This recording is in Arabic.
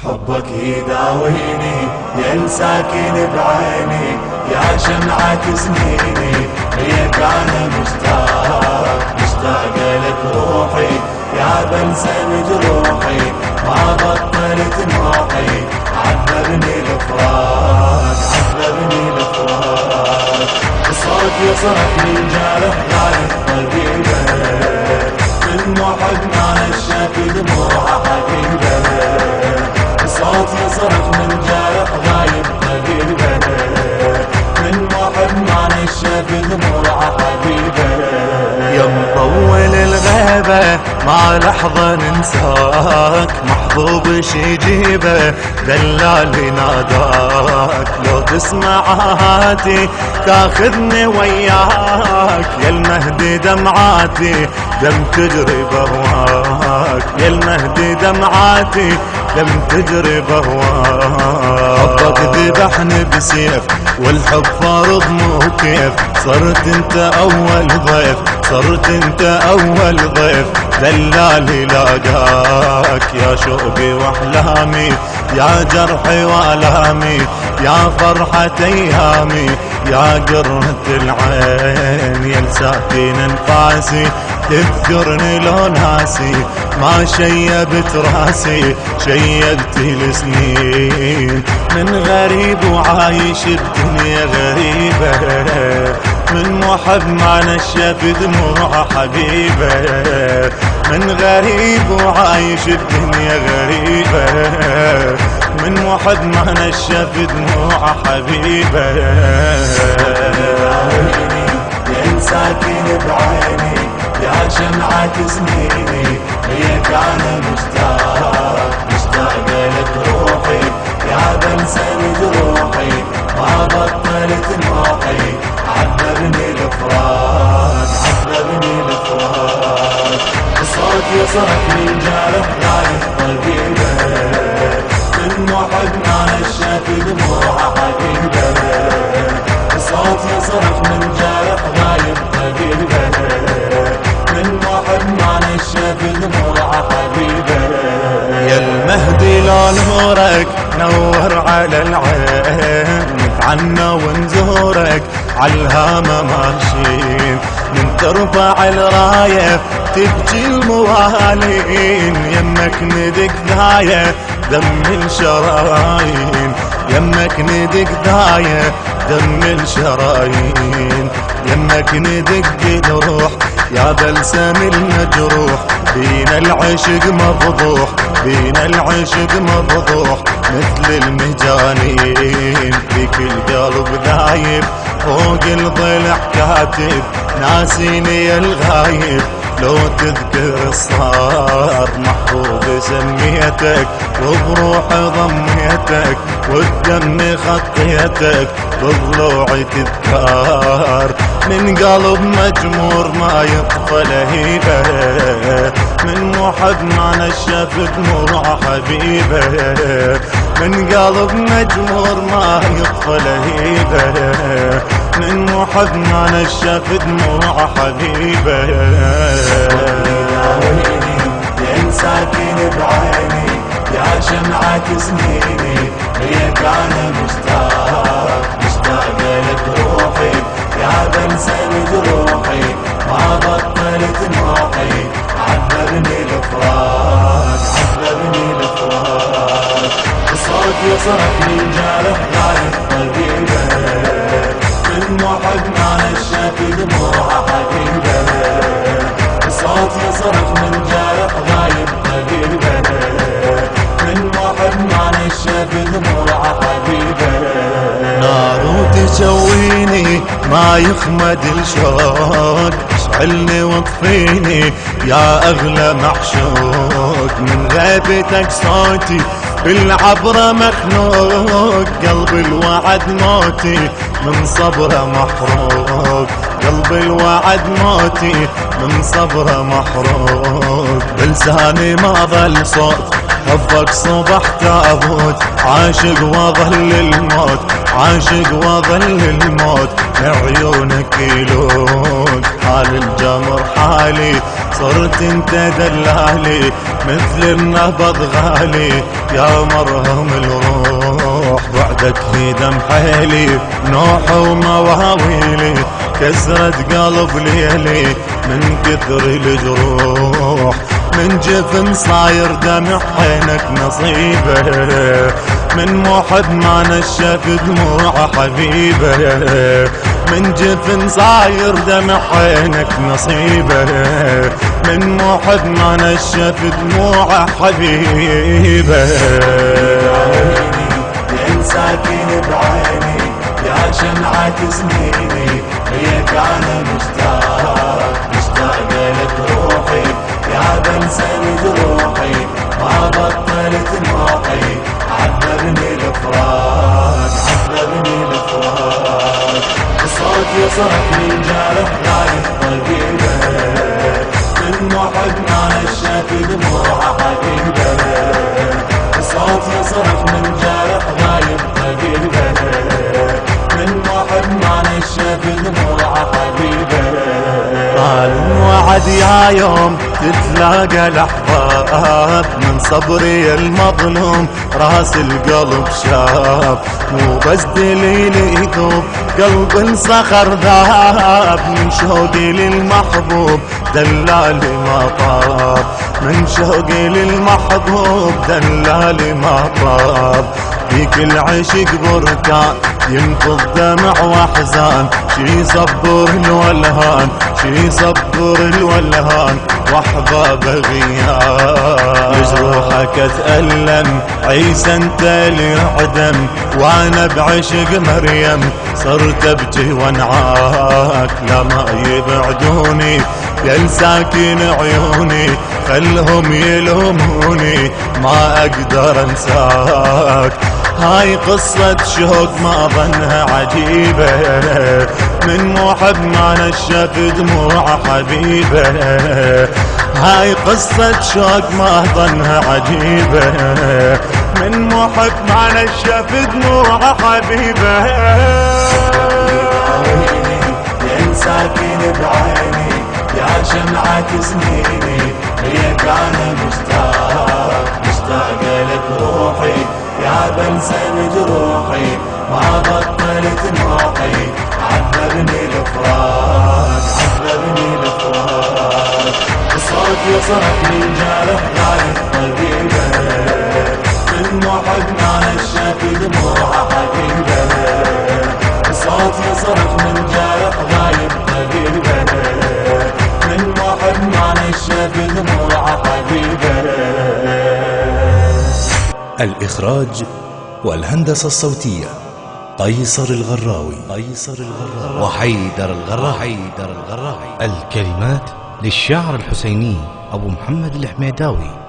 حبك يداويني يا ساكن بعيني يا شمعة سنيني ليك أنا مشتاق لك روحي يا بلسم جروحي ما بطلت نوحي عذبني الفراق صوت يصرخ من جارح غايب طبيبه من محب ما نشف دموع حبيبه صوت يصرخ من جارح غايب طبيبه من محب ما نشف دموع حبيبه يا مطول الغيبة ما لحظة ننساك محظوظ شي جيبه دلالي ناداك لو تسمع هاتي تاخذني وياك يا المهدي دمعاتي دم تجري بهواك يا المهدي دمعاتي دم تجري بهواك حبك ذبحني بسيف والحب فارض مو كيف صرت انت اول ضيف صرت انت اول ضيف دلالي لاقاك يا شوقي واحلامي يا جرحي والامي يا فرحة ايامي يا قرة العين يا ساكن انفاسي تذكرني لو ناسي ما شيبت راسي شيبت السنين من غريب وعايش الدنيا غريبة من محب ما نشف دموع حبيبه من غريب وعايش الدنيا غريبة من محب ما نشف دموع حبيبه يا ساكن بعيني يا شمعة سنيني ليك أنا مشتاق لك روحي يا بلسم جروحي ما بطلت نوحي عذبني الفراق صوت يصرخ من جارح غايب طبيبه من محب ما نشف دموع حبيبه صوت يصرخ من جارح غايب طبيبه من محب ما نشف دموع حبيبه يا المهدي لو نورك نور على العين نتعنى ونزورك عالهامة ماشيين من ترفع الراية تبكي الموالين يمك ندق داية دم الشرايين يمك ندق داية دم الشرايين يمك ندق نروح يا بلسم المجروح بينا العشق مفضوح بينا العشق مفضوح مثل المجانين فيك القلب ذايب فوق الضلع كاتب ناسيني يا الغايب لو تذكر الصار محفوظ سميتك وبروح ضميتك والدم خطيتك بالضلوع تذكار من قلب مجمور ما يطفى لهيبه من محب ما نشف دموع حبيبه من قلب مجمور ما يطفى لهيبه من محب ما نشف دموع حبيبه يا ساكن بعيني يا شمعة سنيني ليك أنا مشتاق لك روحي يا بلسم جروحي ما بطلت نوحي عذبني الفراق صوت يصرخ من جارح غايب طبيبه من محب ما نشف دموع حبيبه صوت يصرخ من جارح غايب طبيبه من محب ما نشف دموع حبيبه نار تشويني ما يخمد الشوق اشعلني واطفيني يا اغلى معشوق من غيبتك صوتي بالعبرة مخنوق قلب الوعد موتي من صبره محروق قلب الوعد موتي من صبره محروق بلساني ما ظل صوت حبك صبح تابوت عاشق وظل الموت عاشق وظل الموت لعيونك يلوك حال الجمر حالي صرت انت دلالي مثل النبض غالي يا مرهم الروح بعدك هدم حيلي نوح ومواويلي كسرت قلب ليلي من كثر الجروح من جفن صاير دمع عينك نصيبه من محب ما نشف دموع حبيبه من جفن صاير دمع عينك نصيبه من محب ما نشف دموع حبيبه يا ساكن بعيني يا شمعة سنيني ليك انا مشتاق لك روحي يا بلسم جروحي ما بطلت نوحي عذبني الفراق صوت يصرخ من جارح غايب طبيبه من محب ما نشف دموع حبيبه صوت يصرخ من جارح غايب طبيبه من محب ما نشف دموع حبيبه قال وعد يا يوم تتلاقى لحظات من صبري المظلوم راس القلب شاب مو بس دليل يذوب قلب صخر ذاب من شوقي للمحبوب دلالي ما طاب من شوقي للمحبوب دلالي ما طاب فيك العشق بركان ينفض دمع واحزان شي صبر الولهان شي صبر الولهان واحباب غياب جروحك اتألم عيسى انت اللي عدم وانا بعشق مريم صرت ابكي وانعاك لا ما يبعدوني يا ساكن عيوني خلهم يلوموني ما اقدر انساك هاي قصة شوق ما ظنها عجيبة من محب ما نشف دموع حبيبه هاي قصة شوق ما ظنها عجيبة من محب ما نشف دموع حبيبه يا ساكن بعيني يا شمعة سنيني ليك انا مشتاق لك روحي يا بلسم جروحي ما بطلت نوحي عذبني الفراق صوت يصرخ من جارح غايب طبيبه من محب ما نشف دموع حبيبه صوت يصرخ من جارح غايب طبيبه من محب ما نشف دموع حبيبه. الإخراج والهندسة الصوتية قيصر الغراوي وحيدر الغراوي. الكلمات للشاعر الحسيني أبو محمد الحميداوي.